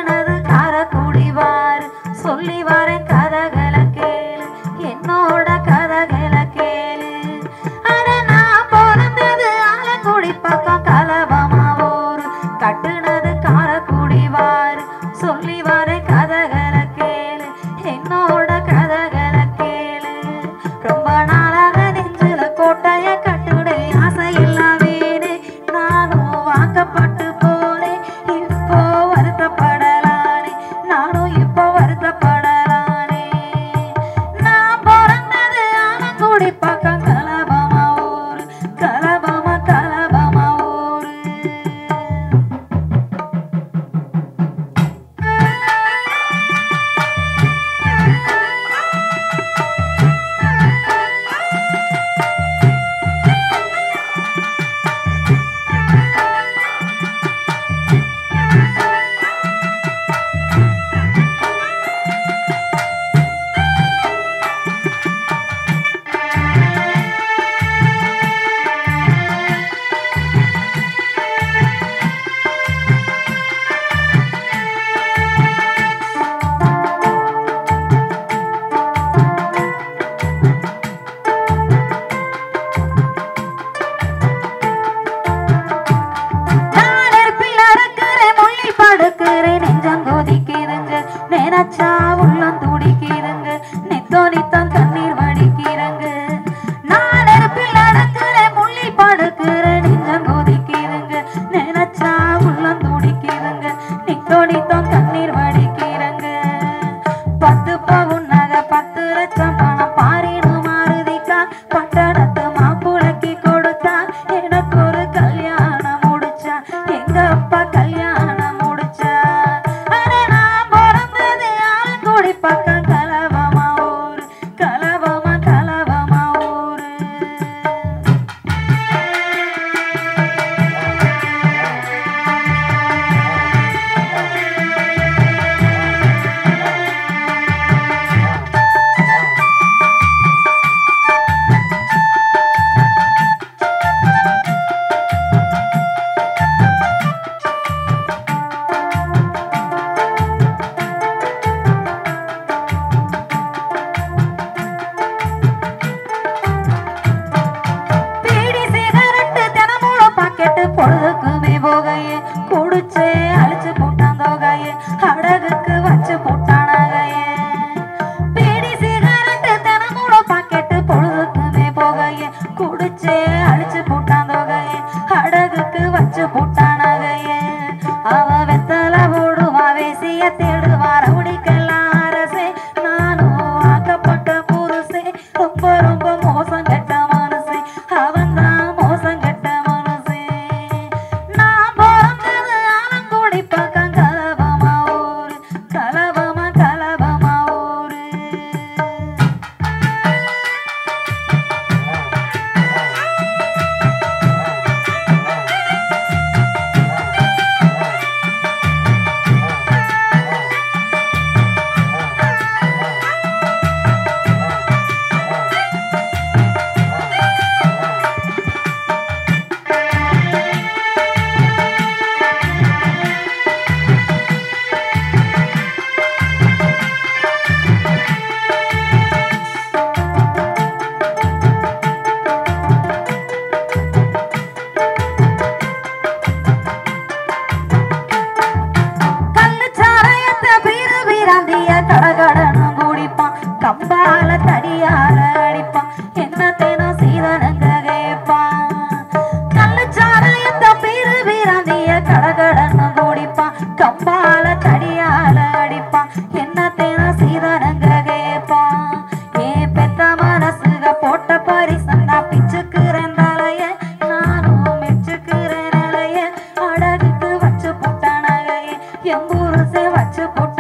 கட்டுனது காரக்குடிவார் சொல்லி வரேன் கதைகளை கேளு என்னோட கதைகளை கேளு அட நான் பிறந்தது ஆலங்குடி பக்கம் கலவமாவூர் கட்டுனது காரக்குடிவார் சொல்லி வரேன் கதைகளை கேளு என்னோட கதைகளை கேளு ரொம்ப நாளாக நெஞ்சில கோட்டைய கட்டுடே ஆசையில்லா வீடு நானும் வாக்கப்பட்டு போனேன் இப்போ வருத்தப்படலானே நானும் இப்போ வருத்தப்படலானே நான் பிறந்தது ஆலங்குடி பக்கம் கலபமா ஊர் கலபமா கலபமா ஊர் நினைச்சா உள்ளம் துடிக்கிறங்க நித்தோ நித்தம் கண்ணீர் வடிக்கிறங்க நான் நெருப்பில் நடக்கிற முள்ளி படுக்கிற நெஞ்சம் கொதிக்கிறங்க நினைச்சா உள்ளம் துடிக்கிறங்க நித்தோ நித்தம் கண்ணீர் வடிக்கிறங்க 10 பவுன் நகை 10 லட்சம் பணம் பாரினு மாறுதிக்கா பட்டணத்து மாப்பிளைக்கு கொடுத்தா எனக்கு ஒரு கல்யாணம் முடிச்சா எங்க அப்பா கல்யாணம் முடிச்சா பக்கம் கலவமா ஊர் கலவமா கலவமா ஊர் பொழுதுக்குமே போகையே குடிச்சே அழிச்சு போட்டான் தொகையே அடகுக்கு வச்சு போட்டானகையே பீடி சிகரெட்டு தினமூட பாக்கெட்டு பொழுதுக்குமே போகையே குடிச்சே அழிச்சு போட்டான் தொகையே அடகுக்கு வச்சு போட்டானகையே அவ வெத்தல போடுவா வேசிய தேடுவா ரவுடிக்கெல்லாம் அரசே நானும் ஆக்கப்பட்ட புருஷே ரொம்ப ரொம்ப மோசம் கெட்ட மனசே அவன் தான் மோசம் கெட்ட பக்கம் கலவமா ஊர் கலவமா கலவமா ஊர் கடகடனும் குடிப்பான் கம்பால தடியால அடிப்பான் என்னத்தேனும் சீதனங்க கேட்பான் கள்ளச்சாராயத்த பீரு வீராந்திய கடகடனும் குடிப்பான் கம்பால தடியால அடிப்பான் என்னத்தேனும் சீதனங்க கேட்பான் ஏன் பெத்த மனசுக போட்ட பரிசந்தா பிச்சுக்கிறேன் தலைய நானும் மெச்சுக்கிறேன் நிலைய அடகுக்கு வச்சு போட்டானகையே எம்பூருசே வச்சு போட்ட